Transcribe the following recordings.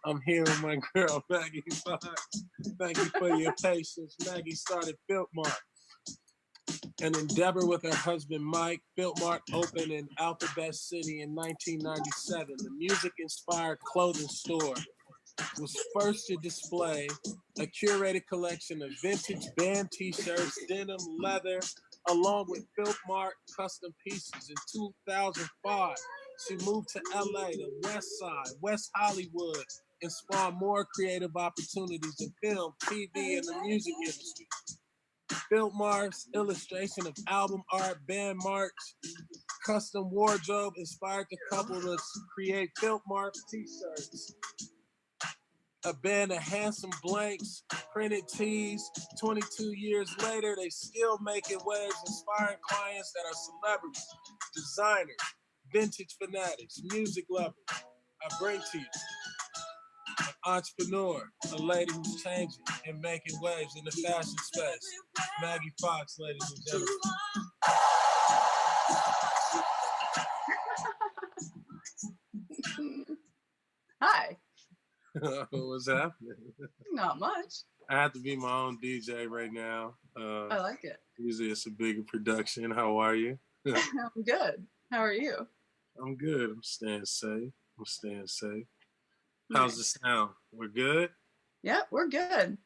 I'm here with my girl, Maggie Fox. Thank you for your patience. Maggie started Filth Mart, an endeavor with her husband, Mike. Filth Mart opened in Alphabet City in 1997. The music-inspired clothing store was first to display a curated collection of vintage band t-shirts, denim, leather, along with Filth Mart custom pieces. In 2005, she moved to LA, the West Side, West Hollywood, and spawned more creative opportunities in film, TV, and the music industry. Filth Mart's illustration of album art, band merch, custom wardrobe inspired the couple to create Filth Mart t-shirts. A band of handsome blanks, printed tees. 22 years later, they still making waves, inspiring clients that are celebrities, designers, vintage fanatics, music lovers. I bring to you an entrepreneur, a lady who's changing and making waves in the fashion space. Maggie Fox, ladies and gentlemen. Hi. What's happening? Not much. I have to be my own DJ right now. I like it. Usually it's a bigger production. How are you? I'm good. How are you? I'm good. I'm staying safe. Nice. How's the sound? We're good? Yeah, we're good.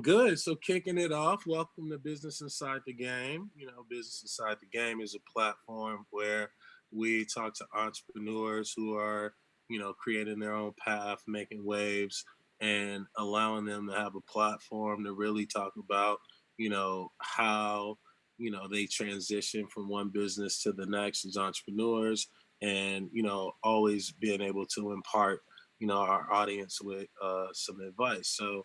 Good. So kicking it off, welcome to Business Inside the Game. You know, Business Inside the Game is a platform where we talk to entrepreneurs who are, you know, creating their own path, making waves, and allowing them to have a platform to really talk about, you know, how, you know, they transition from one business to the next as entrepreneurs, and, you know, always being able to impart, you know, our audience with some advice. So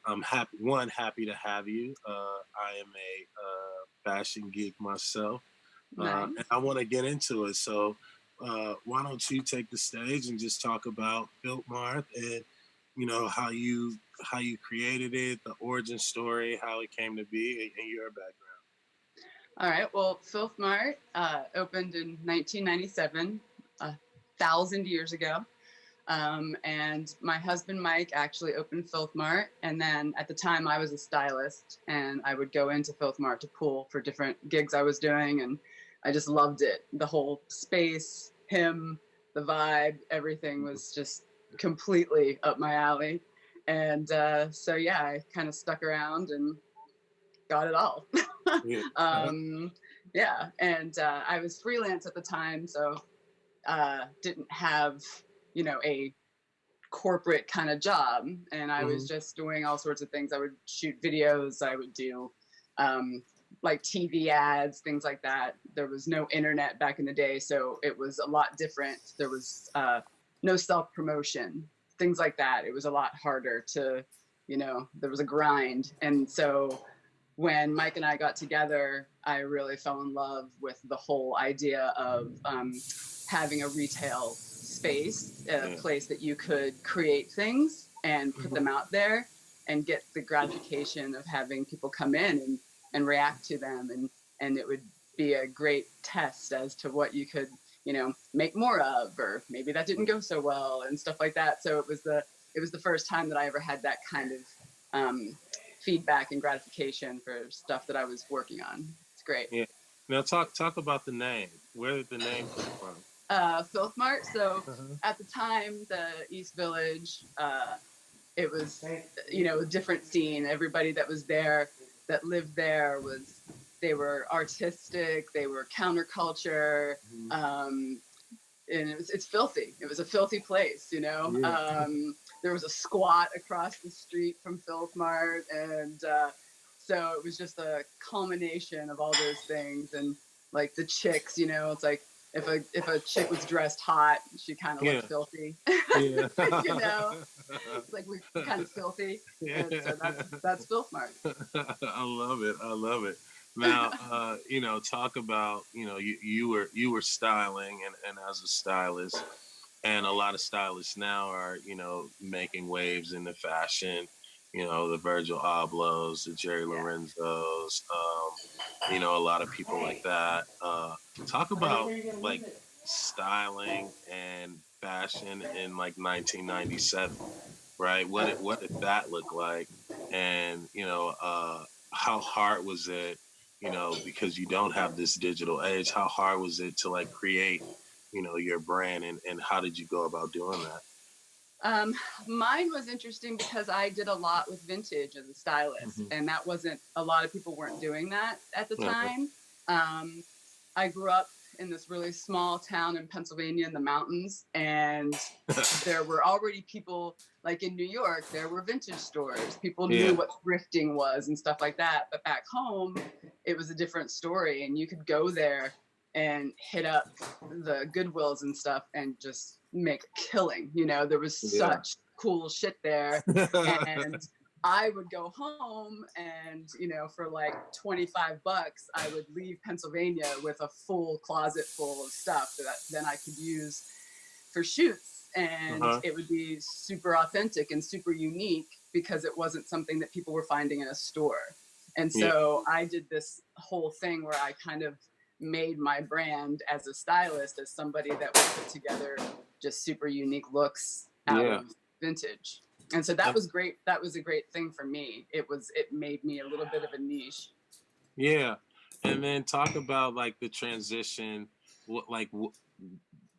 I'm happy to have you. I am a fashion geek myself, Nice. and I want to get into it. So why don't you take the stage and just talk about Filth Mart and, you know, how you created it, the origin story, how it came to be, and your background. All right. Well, Filth Mart opened in 1997, 1,000 years ago. And my husband, Mike, actually opened Filth Mart. And then at the time I was a stylist, and I would go into Filth Mart to pool for different gigs I was doing. And I just loved it. The whole space, him, the vibe, everything was just completely up my alley. And so, yeah, I kind of stuck around and got it all. Yeah. And I was freelance at the time, so didn't have, you know, a corporate kind of job. And I was just doing all sorts of things. I would shoot videos. I would do like TV ads, things like that. There was no internet back in the day, so it was a lot different. There was no self-promotion, things like that. It was a lot harder to, you know, there was a grind. And so when Mike and I got together, I really fell in love with the whole idea of having a retail space, a place that you could create things and put them out there and get the gratification of having people come in and react to them. And it would be a great test as to what you could, you know, make more of, or maybe that didn't go so well and stuff like that. So it was the first time that I ever had that kind of feedback and gratification for stuff that I was working on. It's great. Yeah. Now talk about the name. Where did the name come from? Filth Mart. So at the time, the East Village, it was, you know, a different scene. Everybody that was there, that lived there, they were artistic, they were counterculture, and it's filthy. It was a filthy place, you know. Yeah. There was a squat across the street from Filth Mart, and so it was just a culmination of all those things. And like the chicks, you know, it's like if a chick was dressed hot, she kind of looked filthy. Yeah. You know, it's like we're kind of filthy. Yeah. And so that's Filth Mart. I love it. Now, you know, talk about, you know, you were styling and as a stylist, and a lot of stylists now are, you know, making waves in the fashion, you know, the Virgil Ablohs, the Jerry Lorenzos, you know, a lot of people like that. Talk about like styling and fashion in like 1997, right? What did that look like? And how hard was it? Because you don't have this digital age, how hard was it to like create, your brand, and how did you go about doing that? Um, Mine was interesting because I did a lot with vintage as a stylist, Mm-hmm. and that wasn't a lot of people weren't doing that at the Uh-huh. time. Um, I grew up in this really small town in Pennsylvania in the mountains, and there were already people like in New York. There were vintage stores. People Yeah. knew what thrifting was and stuff like that. But back home, it was a different story, and you could go there and hit up the Goodwills and stuff and just make a killing. There was Yeah. such cool shit there. And I would go home and, for like $25, I would leave Pennsylvania with a full closet full of stuff that then I could use for shoots. And Uh-huh. it would be super authentic and super unique because it wasn't something that people were finding in a store. And Yeah. so I did this whole thing where I kind of made my brand as a stylist, as somebody that would put together just super unique looks out Yeah. of vintage. And so that was great. That was a great thing for me. It made me a little bit of a niche. Yeah. And then talk about like the transition.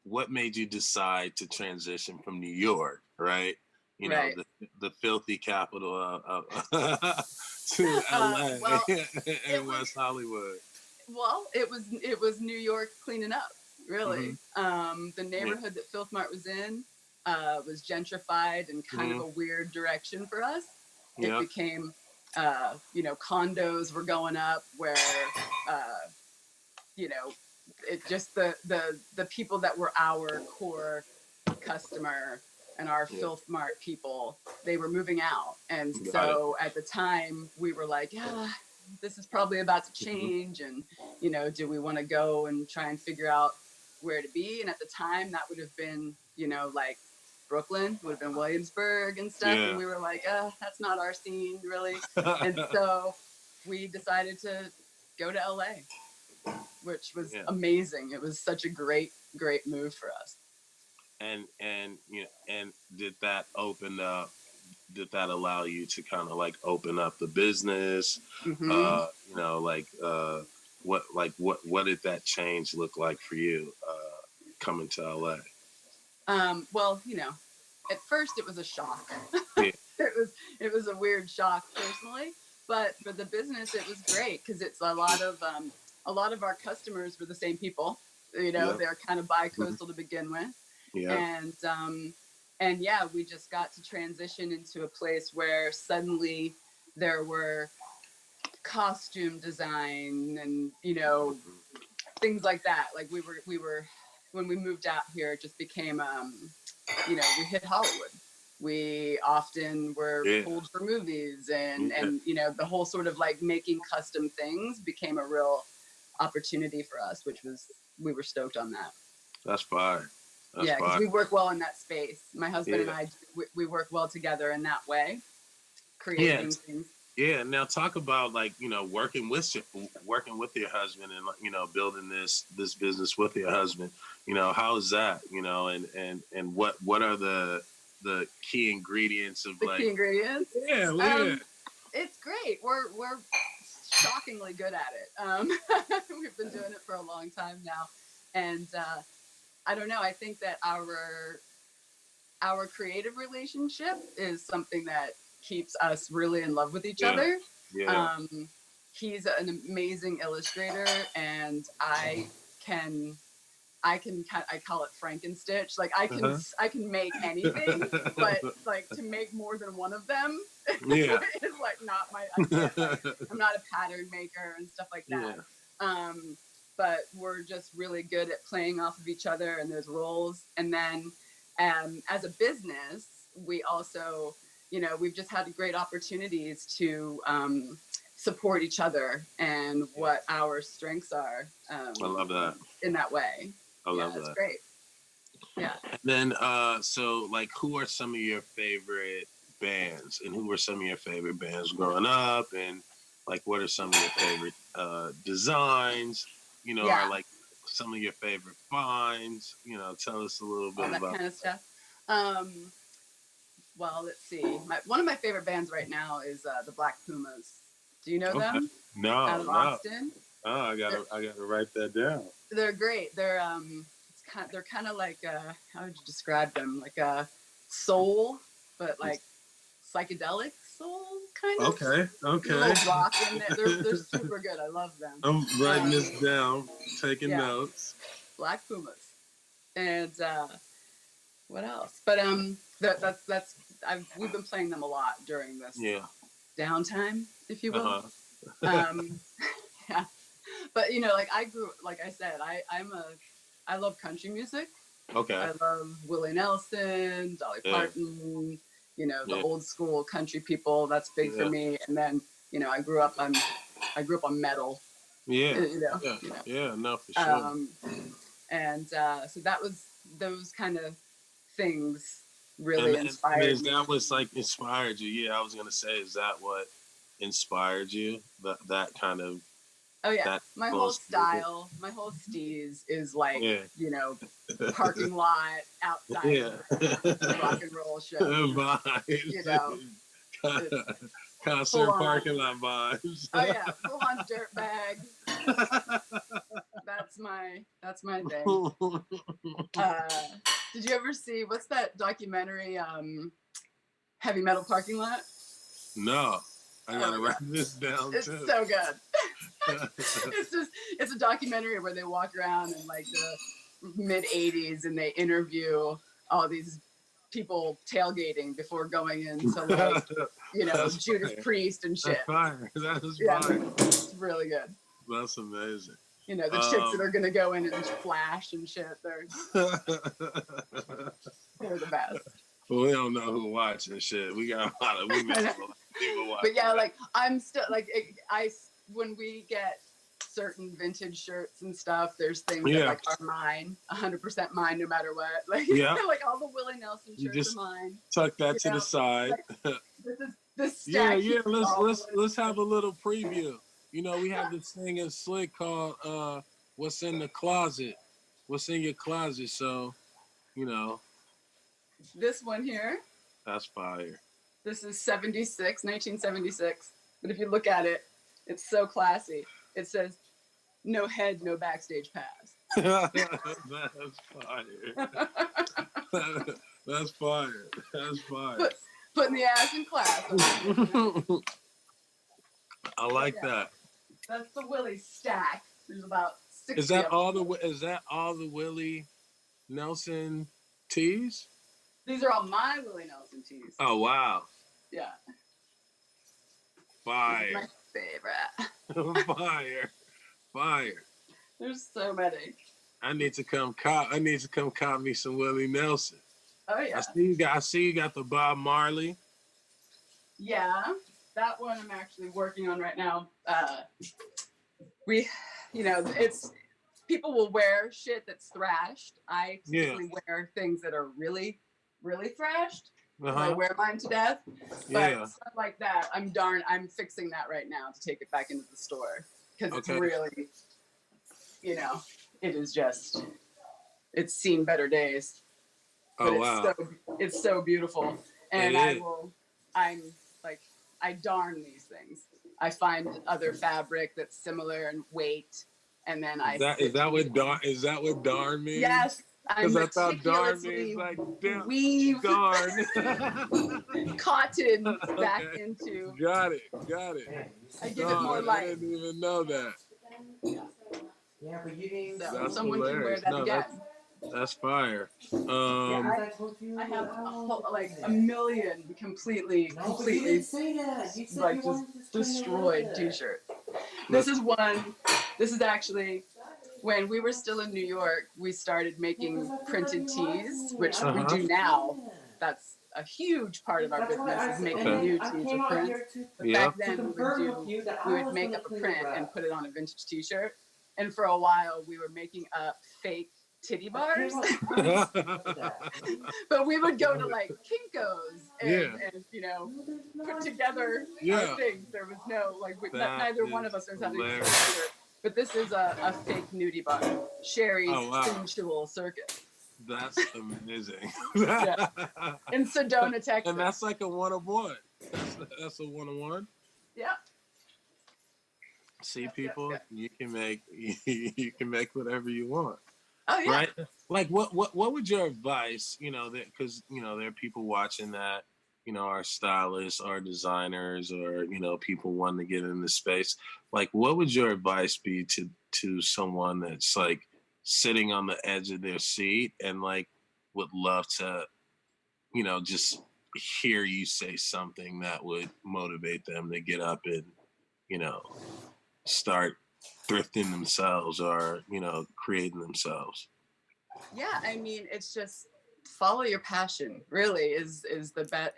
What made you decide to transition from New York, right? Right. The filthy capital of to LA Well, and West Hollywood. Well, it was New York cleaning up, really. Mm-hmm. The neighborhood that Filth Mart was in was gentrified in kind of a weird direction for us. It became, condos were going up where, it just the people that were our core customer and our Filth Mart people, they were moving out. And so at the time we were like, yeah, this is probably about to change. And, do we want to go and try and figure out where to be? And at the time that would have been, like Brooklyn, would have been Williamsburg and stuff. Yeah. And we were like, that's not our scene really. And so we decided to go to LA, which was amazing. It was such a great move for us. And did that open up? Did that allow you to kind of like open up the business? Mm-hmm. What did that change look like for you coming to LA? Well, at first it was a shock. Yeah. it was a weird shock personally, but for the business it was great because it's a lot of our customers were the same people. They're kind of bi-coastal to begin with. Yeah. And yeah, we just got to transition into a place where suddenly there were costume design and things like that. Like we were when we moved out here, it just became we hit Hollywood. We often were pulled for movies and the whole sort of like making custom things became a real opportunity for us, we were stoked on that. That's fine. Yeah, because we work well in that space. My husband and I, we work well together in that way, creating things. Yeah. Now talk about like working with your husband and building this business with your husband. How is that? And what are the key ingredients of key ingredients? Yeah. It's great. We're shockingly good at it. We've been doing it for a long time now, and I don't know. I think that our creative relationship is something that keeps us really in love with each other. Yeah. He's an amazing illustrator, and I call it Frankenstitch. Like I can make anything, but like to make more than one of them is like not my. I'm not a pattern maker and stuff like that. Yeah. But we're just really good at playing off of each other and those roles. And then as a business, we also, we've just had great opportunities to support each other and what our strengths are. I love that. In that way. I love that. It's great. Yeah. And then, so like, who are some of your favorite bands, and who were some of your favorite bands growing up, and like, what are some of your favorite designs? Are like some of your favorite finds. Tell us a little bit all that about kind of stuff. Well, let's see. One of my favorite bands right now is the Black Pumas. Do you know them? No, Out of no. Austin. Oh, I gotta write that down. They're great. They're they're kind of like how would you describe them? Like a soul, but like psychedelic soul kind of. Okay. A little rock in there. They're super good. I love them. I'm writing this down, taking notes. Black Pumas, and what else? But we've been playing them a lot during this downtime, if you will. Yeah. But like I said, I love country music. Okay. I love Willie Nelson, Dolly Parton, the old school country people. That's big for me. And then, I grew up on metal. Yeah. No, for sure. And so that was those kind of things really inspired me. That was like inspired you. Yeah, I was gonna say, is that what inspired you? That kind of. Oh yeah, my whole style, my whole steez is like parking lot outside rock and roll show. Concert parking lot vibes. Oh yeah, full on dirt bag. That's my thing. Did you ever see what's that documentary? Heavy Metal Parking Lot. No. I gotta write this down it's too. It's so good. It's a documentary where they walk around in like the mid 80s and they interview all these people tailgating before going into like Judas Priest and shit. That's fire. That is fire. It's really good. That's amazing. The chicks that are gonna go in and flash and shit. They're the best. Well, we don't know who watching shit. We got a lot of people watching. But yeah, like I'm still like when we get certain vintage shirts and stuff, there's things that like are mine, 100% mine, no matter what. Like like all the Willie Nelson shirts are mine. Tuck that to the side. Like, this stack. Let's have a little preview. We have this thing in Slick called "What's in the Closet." What's in your closet? So, this one here. That's fire. This is 1976. But if you look at it, it's so classy. It says, "No head, no backstage pass." That's fire. That's fire. That's fire. Putting the ass in class. I like that. That's the Willie stack. There's about 60. Is that all the Willie Nelson tees? These are all my Willie Nelson tees. Oh wow. Yeah. Fire. My favorite. Fire. There's so many. I need to come cop me some Willie Nelson. Oh yeah. I see you got the Bob Marley. Yeah. That one I'm actually working on right now. It's people will wear shit that's thrashed. I typically wear things that are really, really thrashed. I wear mine to death. But stuff like that, I'm fixing that right now to take it back into the store. Because it's really, it is just, it's seen better days. But it's so beautiful. And I darn these things. I find other fabric that's similar in weight, and then Is that what darn means? Yes, because I thought darn means like weave darn cotton back into. Got it. I give it more life. I didn't even know that. Yeah, but you didn't. So someone hilarious. Can wear that again. That's fire. I have a million completely like just destroyed t-shirts. This is actually when we were still in New York, we started making printed tees, which we do now. That's a huge part of our business is making new tees or prints. But back then we would make up a print and put it on a vintage t-shirt. And for a while we were making up fake titty bars. But we would go to like Kinko's and put together our things. There was no neither one of us knows how to do it. But this is a fake nudie bar. Sherry's Sensual Circus. That's amazing. Yeah. In Sedona, Texas. And that's like a 1-of-1. That's a 1-of-1. Yeah. See, people, you can make whatever you want. Oh yeah. Right? Like what would your advice, because there are people watching that, are stylists, are designers, or people wanting to get in this space. Like, what would your advice be to someone that's like sitting on the edge of their seat and like would love to, just hear you say something that would motivate them to get up and, start thrifting themselves or, creating themselves? Yeah, I mean, it's just follow your passion, really is the best.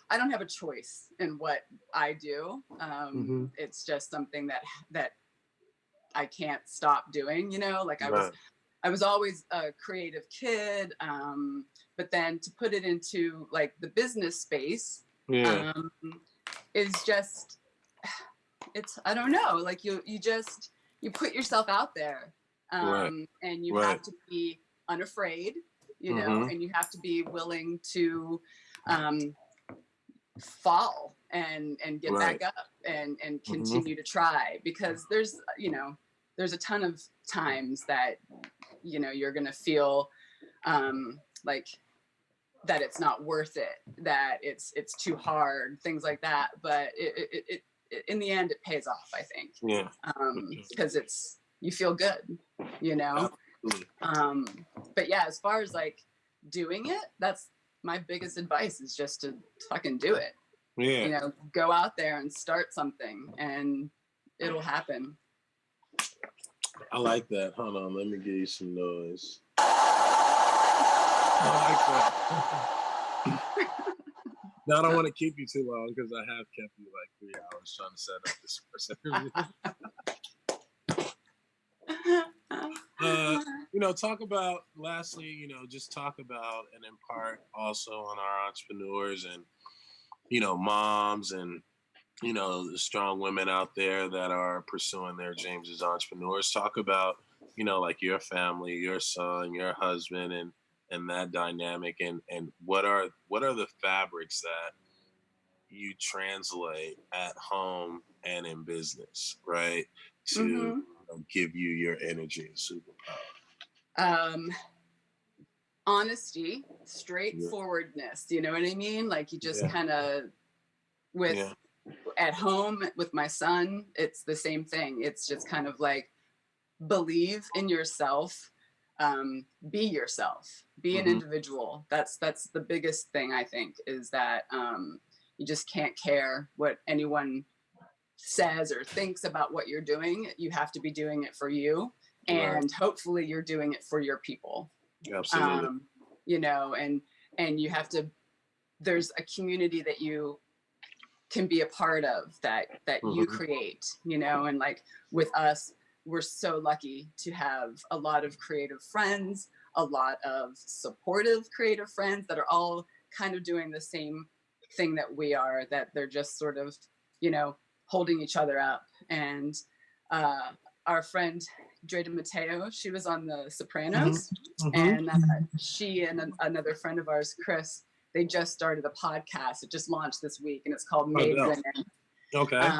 I don't have a choice in what I do. It's just something that I can't stop doing, like I was always a creative kid. But then to put it into like the business space, is just, I don't know, like you put yourself out there, and you have to be unafraid, and you have to be willing to fall and get back up and continue to try, because there's a ton of times that you're gonna feel like that it's not worth it, that it's too hard, things like that, but it in the end it pays off, I think. Because you feel good, but yeah, as far as like doing it, that's my biggest advice, is just to fucking do it. Go out there and start something and it'll happen. I like that. Hold on, let me give you some noise. I like that. Now, I don't want to keep you too long because I have kept you like 3 hours trying to set up this first interview. Talk about, lastly, just talk about and impart also on our entrepreneurs and, moms and, the strong women out there that are pursuing their dreams as entrepreneurs. Talk about, like your family, your son, your husband, and that dynamic, and what are the fabrics that you translate at home and in business, right? To give you your energy and superpower. Honesty, straightforwardness, you know what I mean? Like you just kind of at home with my son, it's the same thing. It's just kind of like, believe in yourself, be yourself, be an individual. That's the biggest thing, I think, is that you just can't care what anyone says or thinks about what you're doing. You have to be doing it for you, and hopefully you're doing it for your people. Absolutely. And you have to, there's a community that you can be a part of that you create, and like with us, we're so lucky to have a lot of creative friends, a lot of supportive creative friends that are all kind of doing the same thing that we are, that they're just sort of, holding each other up. And our friend Dre Mateo, she was on The Sopranos, and she and another friend of ours, Chris, they just started a podcast. It just launched this week, and it's called Made Women. Okay.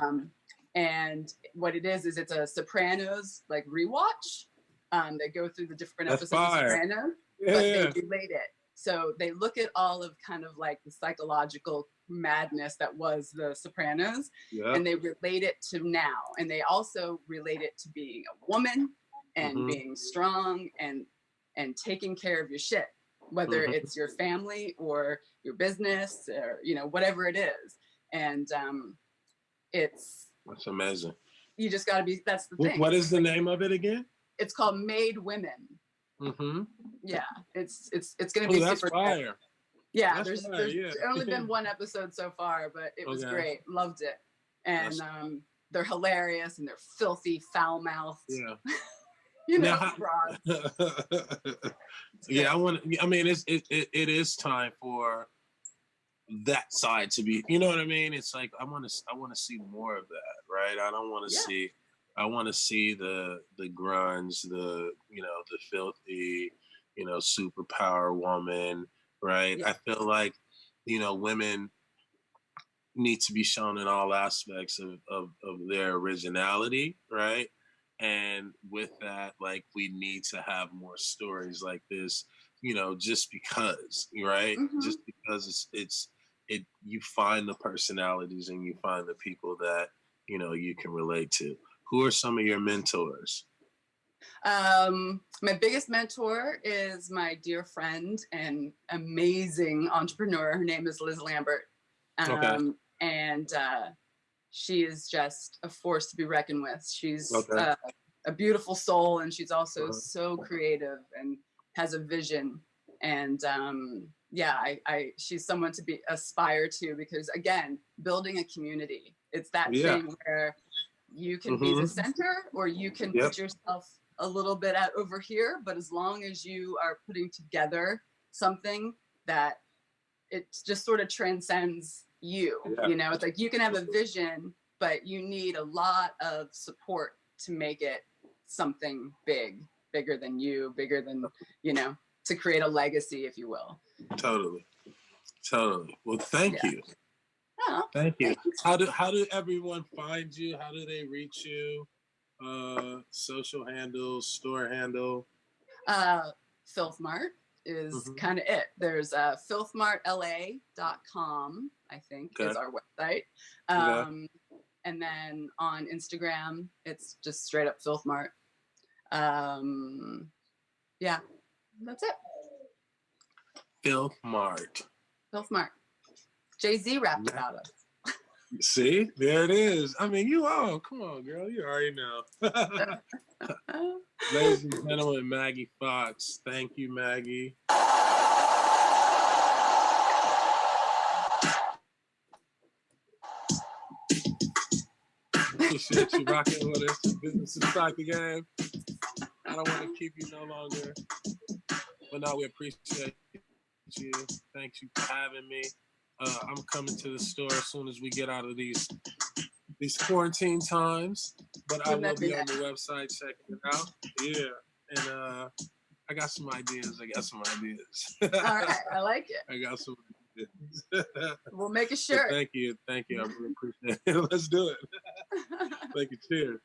And what it is it's a Sopranos like rewatch. They go through the different episodes of Sopranos, but they relate it. So they look at all of kind of like the psychological madness that was the Sopranos, and they relate it to now. And they also relate it to being a woman and being strong and taking care of your shit, whether it's your family or your business or, whatever it is. And that's amazing. You just got to be, that's the thing. What is the name of it again? It's called Made Women. Yeah, it's going to be super fire. Cool. Yeah, there's only been one episode so far, but it was great. Loved it. And they're hilarious and they're filthy, foul-mouthed. Yeah. Broad. It is time for that side to be, you know what I mean? It's like I want to see more of that, right? I don't want to see I want to see the grunge, the the filthy, superpower woman, right? Yeah. I feel like women need to be shown in all aspects of their originality, right? And with that, like, we need to have more stories like this, just because, right? Hmm. Just because it you find the personalities and you find the people that you can relate to. Who are some of your mentors? My biggest mentor is my dear friend and amazing entrepreneur. Her name is Liz Lambert. Okay. And she is just a force to be reckoned with. She's Okay. a beautiful soul, and she's also Uh-huh. so creative and has a vision. And yeah, she's someone to be aspire to, because again, building a community, it's that Yeah. thing where you can be the Mm-hmm. center, or you can Yep. put yourself a little bit out over here, but as long as you are putting together something that it just sort of transcends you. Yeah. It's like you can have a vision, but you need a lot of support to make it something bigger than you, bigger than, to create a legacy, if you will. Totally. Well, thank you. Oh, Thank you. How do everyone find you? How do they reach you? Social handle, store handle. Filth Mart is Mm-hmm. kind of it. There's filthmartla.com, I think, is our website. Okay. And then on Instagram, it's just straight up Filth Mart. Yeah, that's it. Filth Mart. Filth Mart. Jay-Z rapped about us. See, there it is. I mean, come on, girl. You already know. Ladies and gentlemen, Maggie Fox. Thank you, Maggie. Appreciate you rocking with us. Business is back again. I don't want to keep you no longer. But no, we appreciate you. Thank you for having me. I'm coming to the store as soon as we get out of these quarantine times. But I will be on the website checking it out. Yeah. And I got some ideas. All right. I like it. I got some ideas. We'll make a shirt. Thank you. I really appreciate it. Let's do it. Thank you. Cheers.